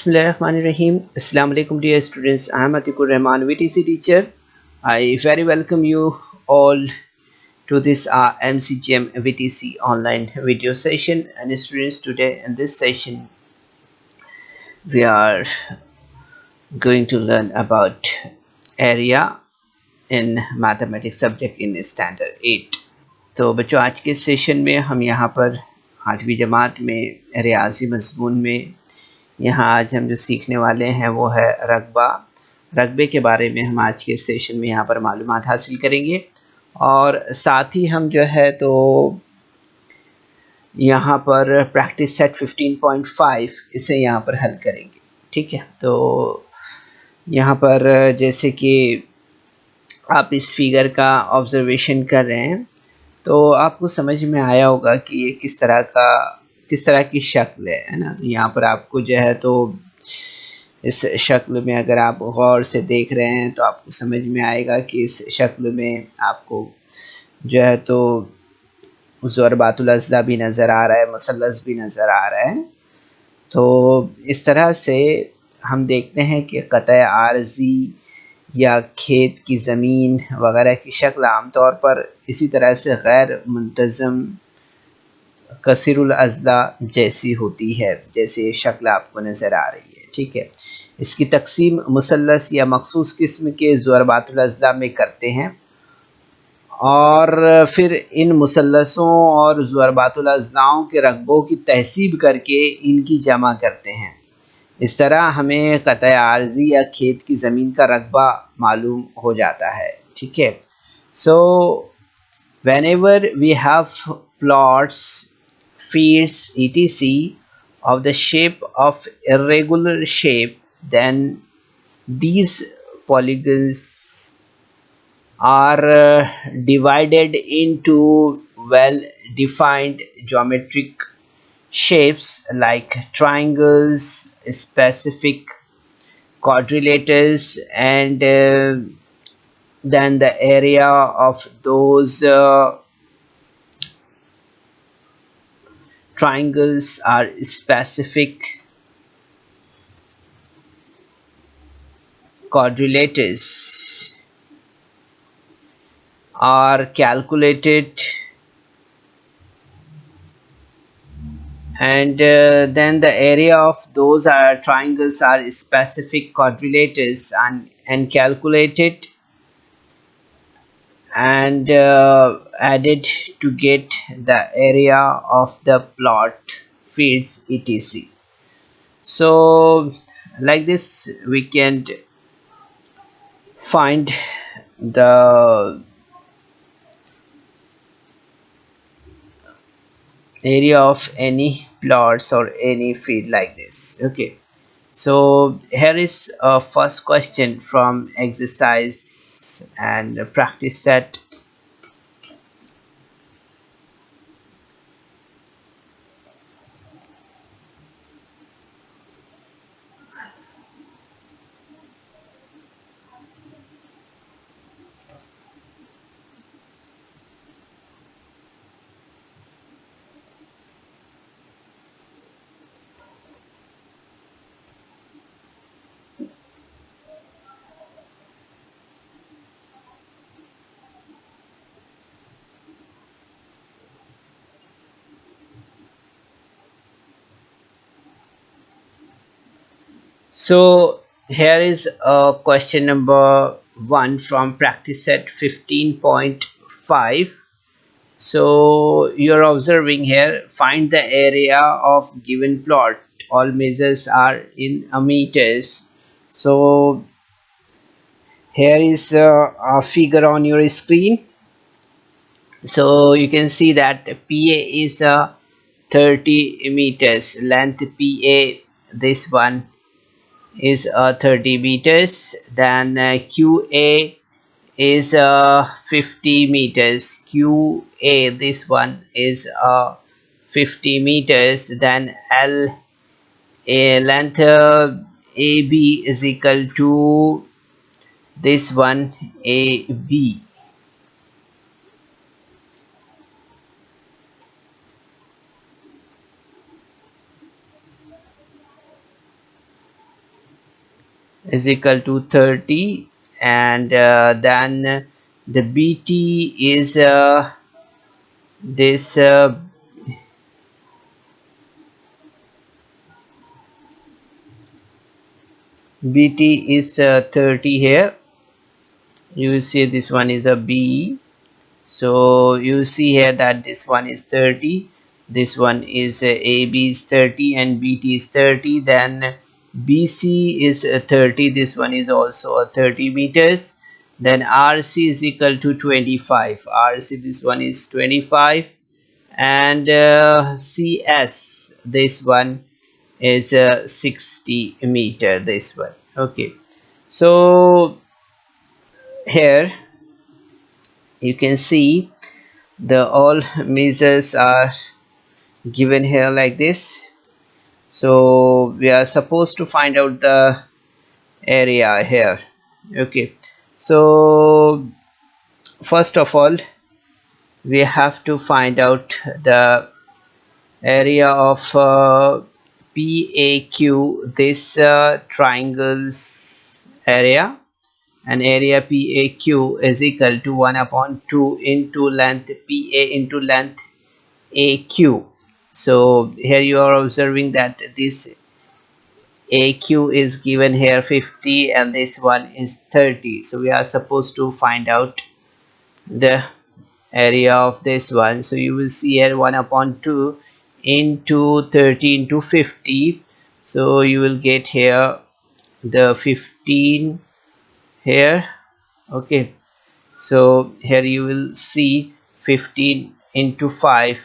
Bismillahirrahmanirrahim. Assalamu alaikum dear students. I am Ateequrrahman, VTC teacher. I very welcome you all to this MCGM VTC online video session. And students, today in this session we are going to learn about area in mathematics subject in standard 8. तो बच्चों, आज के session में हम यहाँ पर 8वीं जमात में रियाजी मज़मून में यहाँ आज हम जो सीखने वाले हैं वो है रकबा। रकबे के बारे में हम आज के सेशन में यहाँ पर मालूमात हासिल करेंगे और साथ ही हम जो है तो यहाँ पर प्रैक्टिस सेट 15.5 इसे यहाँ पर हल करेंगे। ठीक है, तो यहाँ पर जैसे कि आप इस फिगर का ऑब्जर्वेशन कर रहे हैं तो आपको समझ में आया होगा कि ये किस तरह की शक्ल है ना। तो यहाँ पर आपको जो है तो इस शक्ल में अगर आप गौर से देख रहे हैं तो आपको समझ में आएगा कि इस शक्ल में आपको जो है तो ज़रबातुल अज़ला भी नज़र आ रहा है, मुसल्लस भी नज़र आ रहा है। तो इस तरह से हम देखते हैं कि क़तए आरज़ी या खेत की ज़मीन वगैरह की शक्ल आमतौर पर इसी तरह से गैर मुंतज़म कसीरुल अज़ला जैसी होती है, जैसे ये शक्ल आपको नज़र आ रही है। ठीक है, इसकी तकसीम मुसल्लस या मखसूस किस्म के ज़रबातुल अज़ला में करते हैं और फिर इन मुसल्लसों और ज़रबातुल अज़लाओं के रकबों की तहसीब करके इनकी जमा करते हैं। इस तरह हमें क़तए आरज़ी या खेत की ज़मीन का रकबा मालूम हो जाता है। ठीक है, सो whenever we have plots, fields etc of the shape of irregular shape, then these polygons are divided into well defined geometric shapes like triangles, specific quadrilaters, and then the area of those triangles are specific quadrilaters are calculated, and then the area of those triangles are specific quadrilaters and calculated and added to get the area of the plot, fields etc. So like this we can find the area of any plots or any field like this. Okay, so here is a first question from exercise and practice set. So here is question number 1 from practice set 15.5. so you're observing here, find the area of given plot, all measures are in meters. So here is a figure on your screen. So you can see that PA is 30 meters, length PA, this one is 30 meters. Then QA is 50 meters, QA, this one is 50 meters. Then L, a length AB is equal to this one, AB. is equal to 30, and then the BT is this BT is 30 here. You will see this one is a B. So you see here that this one is 30, this one is AB is 30 and BT is 30, then BC is 30, this one is also a 30 meters, then RC is equal to 25, RC this one is 25, and CS this one is 60 meter, this one. Okay, so here you can see the all measures are given here like this. So we are supposed to find out the area here. Okay, so first of all we have to find out the area of PAQ, this triangles area, and area PAQ is equal to 1 upon 2 into length PA into length AQ. So here you are observing that this AQ is given here 50 and this one is 30. So we are supposed to find out the area of this one. So you will see here 1 upon 2 into 30 into 50. So you will get here the 15 here. Okay, so here you will see 15 into 5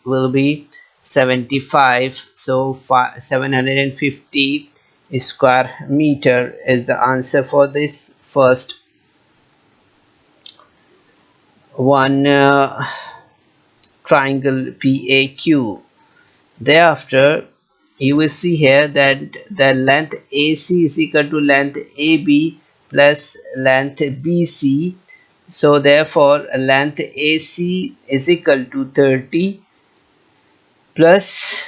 will be 75. So 750 square meter is the answer for this first one triangle PAQ. Thereafter you will see here that the length AC is equal to length AB plus length BC. So therefore length AC is equal to 30 plus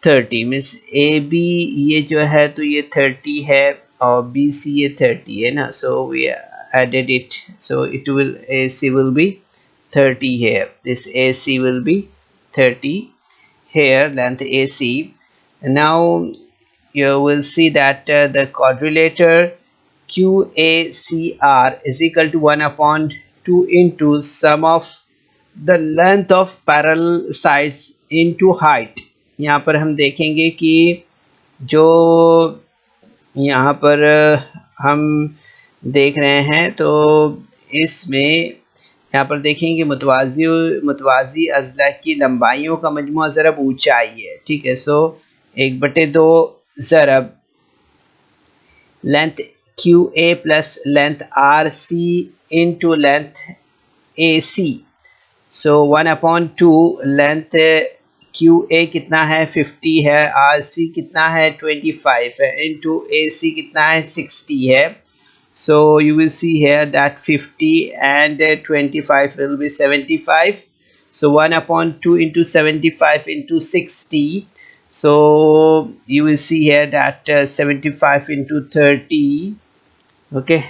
30 means AB ये जो है तो ये 30 है और BC ये 30 है ना. So we added it, so it will AC will be 30 here. This AC will be 30 here, length AC. And now you will see that the quadrilateral QACR is equal to 1 upon 2 into sum of the length of parallel sides into height. यहाँ पर हम देखेंगे कि जो यहाँ पर हम देख रहे हैं तो इसमें यहाँ पर देखेंगे मुतवाज़ी अज़ला की लंबाइयों का मजमुआ ज़रब ऊंचाई है. ठीक है, सो 1/2 ज़रब length QA plus length RC into length AC. So 1 upon 2 length QA कितना है 50 है, RC कितना है 25 है, इंटू AC कितना है 60 है. So you will see here that 50 and 25 will be 75. So 1 upon 2 into 75 into 60. So you will see here that 75 into 30. Okay,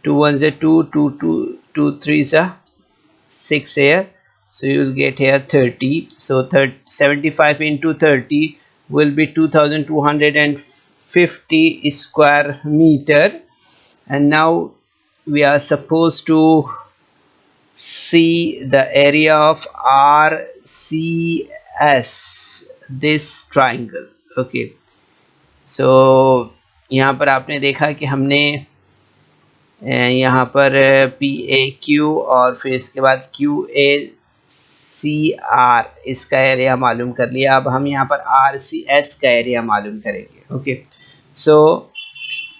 2 1s are 2, 2 3s are 6 here. So you will get here 30. So 75 into 30 will be 2250 square meter. And now we are supposed to see the area of RCS, this triangle. Okay, so यहाँ पर आपने देखा कि हमने यहाँ पर PAQ और फिर इसके बाद QACR इसका एरिया मालूम कर लिया. अब हम यहाँ पर RCS का एरिया मालूम करेंगे. Okay, so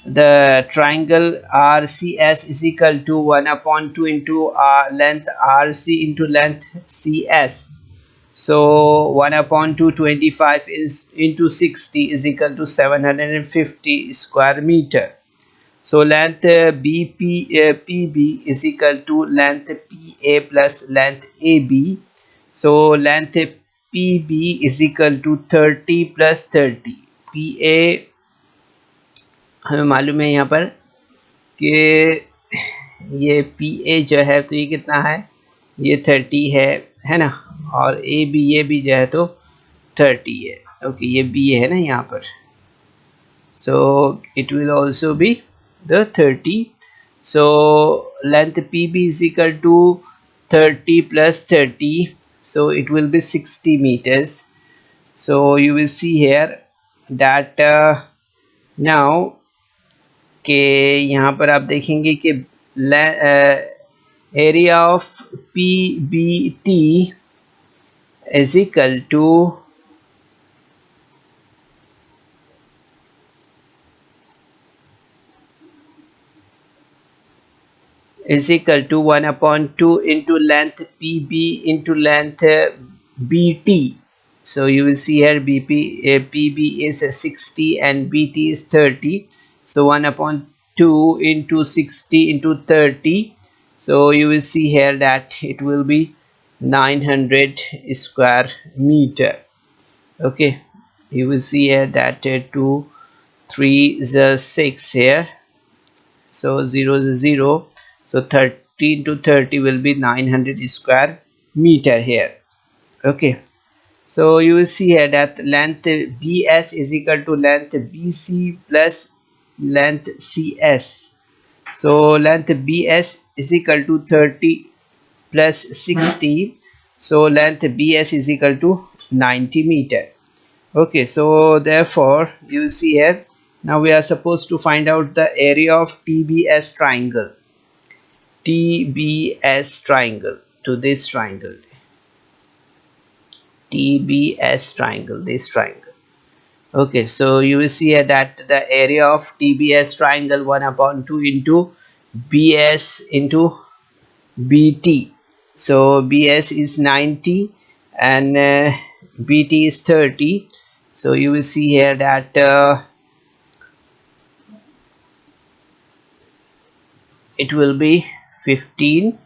the triangle RCS is equal to 1 upon 2 into length RC into length CS. So 1 upon 2 25 is into 60 is equal to 750 square meter. So length PB is equal to length PA plus length AB. So length PB is equal to 30 plus 30. PA हमें मालूम है यहाँ पर कि ये P A जो है तो ये कितना है, ये 30 है ना, और ए बी ये भी जो है तो 30 है। ओके, ये बी है ना यहाँ पर, so it will also be the 30. So length PB is equal to 30 plus 30, so it will be 60 meters. So you will see here that now के यहाँ पर आप देखेंगे कि area of PBT is equal to is equal to 1 upon 2 into length PB into length BT. So you will see here PB is 60 and BT is 30. So 1 upon 2 into 60 into 30. So you will see here that it will be 900 square meter. Okay, you will see here that 2 3 is 6 here, so 0 is 0, so 30 into 30 will be 900 square meter here. Okay, so you will see here that length BS is equal to length BC plus length CS. So length BS is equal to 30 plus 60, so length BS is equal to 90 meter. Okay, so therefore you see here, now we are supposed to find out the area of TBS triangle. TBS triangle to this triangle. TBS triangle, this triangle. Okay, so you will see here that the area of TBS triangle 1 upon 2 into BS into BT. So BS is 90 and BT is 30. So you will see here that it will be 15.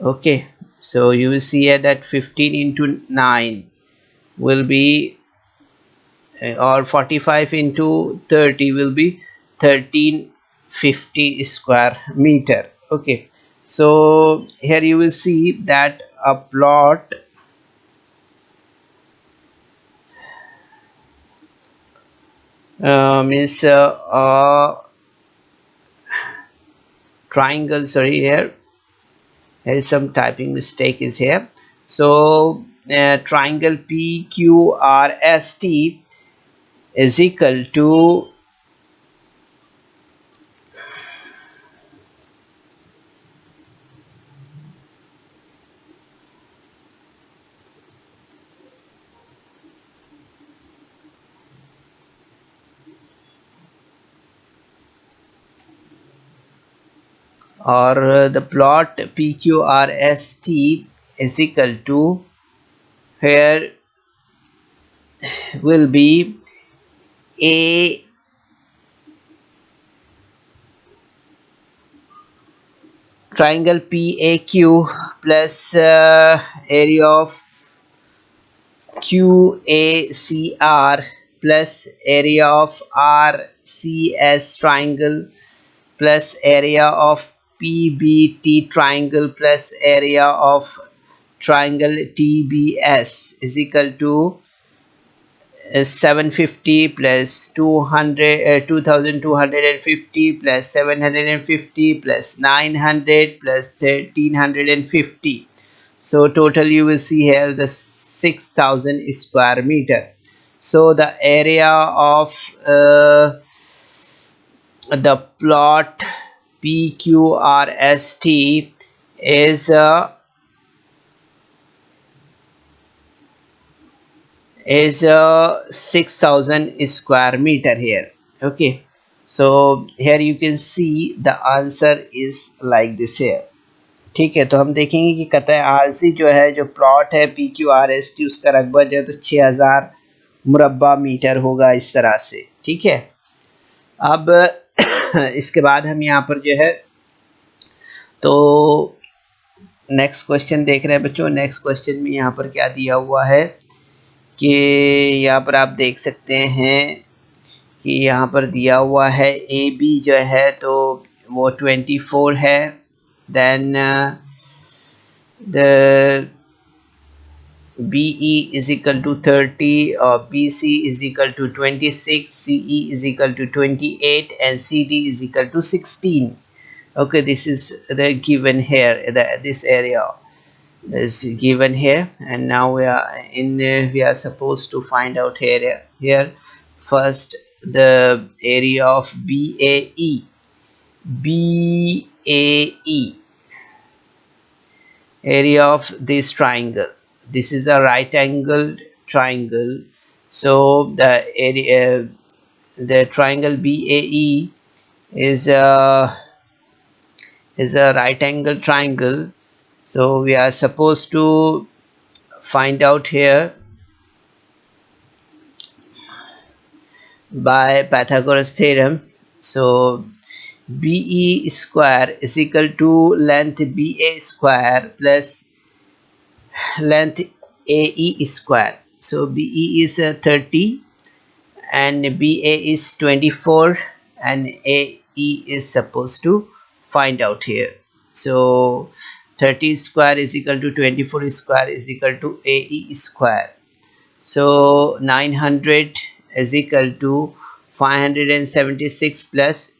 Okay, so you will see here that 15 into 9 will be or 45 into 30 will be 1350 square meter. Okay, so here you will see that a plot means a triangle, sorry, here is some typing mistake is here. So triangle PQRST is equal to or the plot PQRST is equal to, here will be a triangle PAQ plus area of QACR plus area of RCS triangle plus area of PBT triangle plus area of triangle TBS is equal to 750 plus 200 2250 plus 750 plus 900 plus 1350. So total you will see here the 6000 square meter. So the area of the plot PQRST is 6000 square meter here. Okay, so here you can see the answer is like this here. ठीक है, तो हम देखेंगे कि कतः RC जो है, जो plot है P Q R S T, उसका रकबा जो है तो 6000 मुरब्बा मीटर होगा इस तरह से। ठीक है, अब इसके बाद हम यहाँ पर जो है तो नेक्स्ट क्वेश्चन देख रहे हैं बच्चों। नेक्स्ट क्वेश्चन में यहाँ पर क्या दिया हुआ है कि यहाँ पर आप देख सकते हैं कि यहाँ पर दिया हुआ है ए बी जो है तो वो 24 है, then the BE is equal to 30, or BC is equal to 26, CE is equal to 28, and CD is equal to 16. Okay, this is the given here, this area is given here, and now we are supposed to find out here first the area of BAE. BAE, area of this triangle. This is a right angled triangle, so the area, the triangle BAE is a right angle triangle, so we are supposed to find out here by Pythagoras theorem. So BE square is equal to length BA square plus length AE square. So BE is 30 and BA is 24, and AE is supposed to find out here. So 30 square is equal to 24 square is equal to AE square. So 900 is equal to 576 plus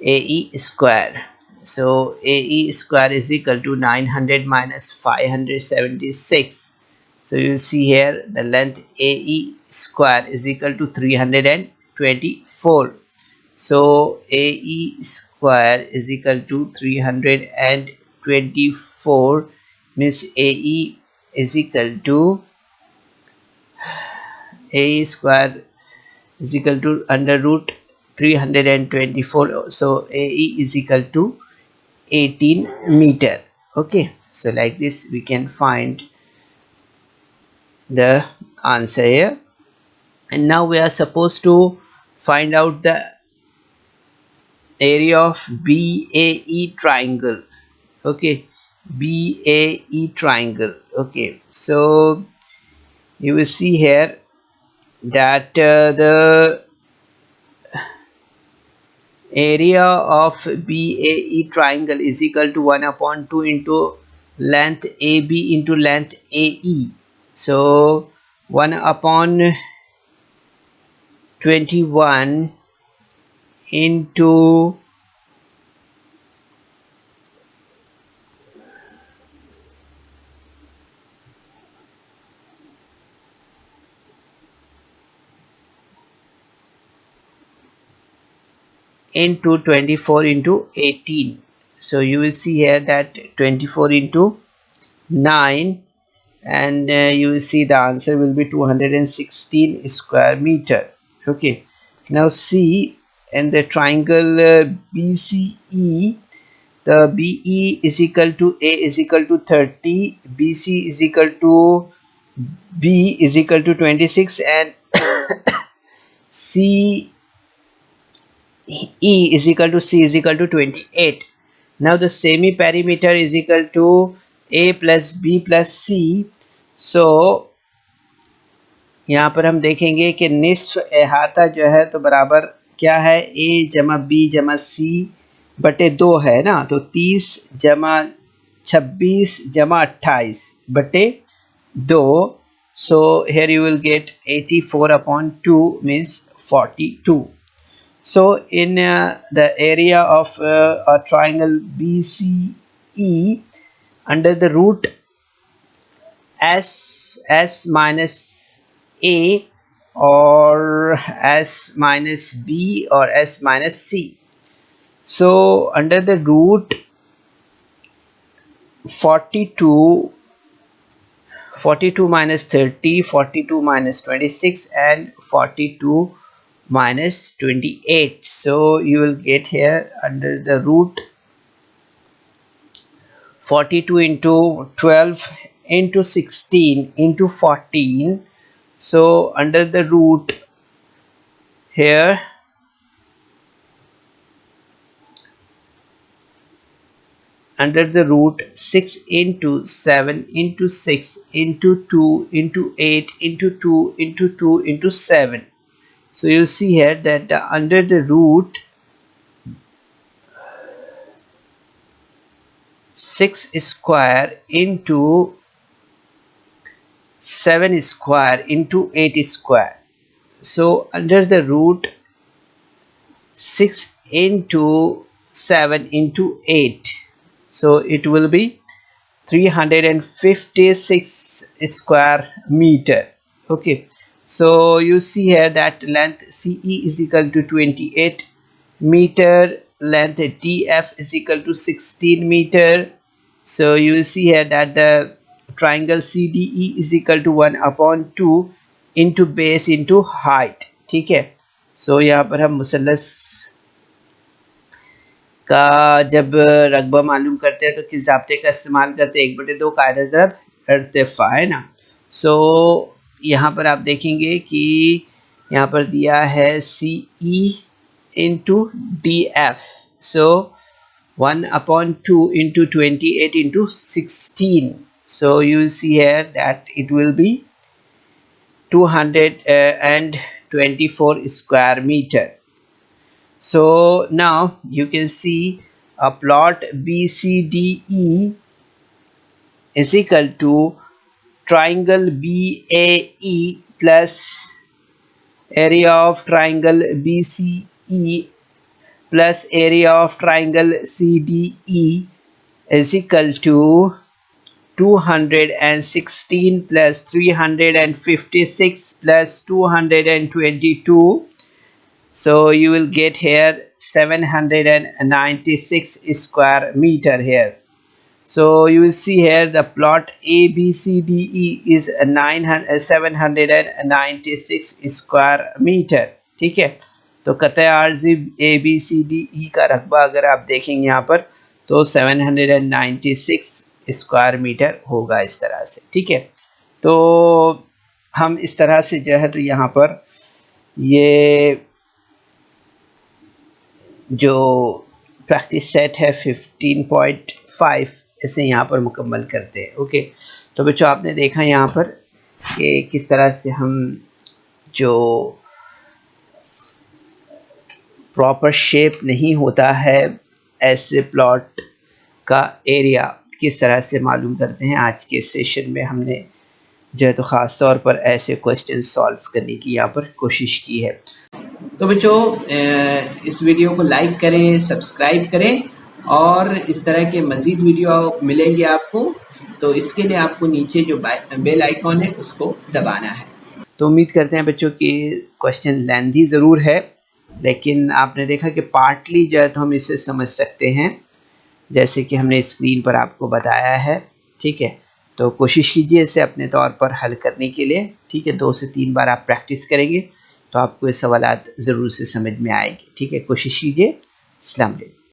AE square. So AE square is equal to 900 minus 576. So you see here the length AE square is equal to 324. So AE square is equal to 324, means AE is equal to AE square is equal to under root 324. So AE is equal to 18 meter. Okay, so like this we can find the answer here, and now we are supposed to find out the area of BAE triangle. Okay, BAE triangle. Okay, so you will see here that the area of BAE triangle is equal to 1 upon 2 into length AB into length AE. So 1 upon 21 into 24 into 18. So you will see here that 24 into 9, and you will see the answer will be 216 square meter. Okay, now see in the triangle BCE, the BE is equal to A is equal to 30, BC is equal to B is equal to 26, and C E is equal to C is equal to 28. Now the semi perimeter is equal to A plus B plus C. So यहाँ पर हम देखेंगे कि निस्फ अहाता जो है तो बराबर क्या है, A जमा B जमा C बटे 2 है ना, तो 30 जमा 26 जमा 28 बटे 2. So here you will get 84 upon 2 means 42. So in the area of a triangle BCE, under the root S minus A or S minus B or S minus C. So under the root 42 minus 30, 42 minus 26, and 42 minus 28. So you will get here under the root 42 into 12 into 16 into 14. So under the root here under the root 6 into 7 into 6 into 2 into 8 into 2 into 2 into 7. So you see here that under the root 6 square into 7 square into 8 square. So under the root 6 into 7 into 8, so it will be 356 square meter. Okay, so you see here that length CE is equal to 28 meter, length DF is equal to 16 meter. So you will see here that the triangle CDE is equal to 1/2 into base into height. ठीक है, सो यहाँ पर हम मुसल्लस का जब रकबा मालूम करते हैं तो किस ज़ाब्ते का इस्तेमाल करते हैं, 1/2 कायदा ज़रब इर्तिफ़ा, है ना। सो यहाँ पर आप देखेंगे कि यहाँ पर दिया है CE into DF, so 1/2 into 28 into 16. So you see here that it will be 224 square meter. So now you can see a plot BCDE is equal to triangle BAE plus area of triangle BCE plus area of triangle CDE is equal to 216 plus 356 plus 222. So you will get here 796 square meter here. So you will see here the plot ABCDE is 796 square meter. ठीक है, तो कतई आर्जी ABCDE का रकबा अगर आप देखेंगे यहाँ पर तो 796 स्क्वायर मीटर होगा इस तरह से। ठीक है, तो हम इस तरह से जो है तो यहाँ पर ये जो प्रैक्टिस सेट है 15.5 इसे यहाँ पर मुकम्मल करते हैं। ओके, तो बच्चों आपने देखा यहाँ पर कि किस तरह से हम जो प्रॉपर शेप नहीं होता है ऐसे प्लॉट का एरिया किस तरह से मालूम करते हैं। आज के सेशन में हमने जो है तो ख़ास तौर पर ऐसे क्वेश्चन सॉल्व करने की यहाँ पर कोशिश की है। तो बच्चों इस वीडियो को लाइक करें, सब्सक्राइब करें और इस तरह के मज़ीद वीडियो मिलेंगे आपको, तो इसके लिए आपको नीचे जो बेल आइकॉन है उसको दबाना है। तो उम्मीद करते हैं बच्चों कि क्वेश्चन लेंथी ज़रूर है, लेकिन आपने देखा कि पार्टली जो है तो हम इसे समझ सकते हैं जैसे कि हमने स्क्रीन पर आपको बताया है। ठीक है, तो कोशिश कीजिए इसे अपने तौर पर हल करने के लिए। ठीक है, 2 से 3 बार आप प्रैक्टिस करेंगे तो आपको ये सवालात ज़रूर से समझ में आएंगे। ठीक है, कोशिश कीजिए। अस्सलाम वालेकुम।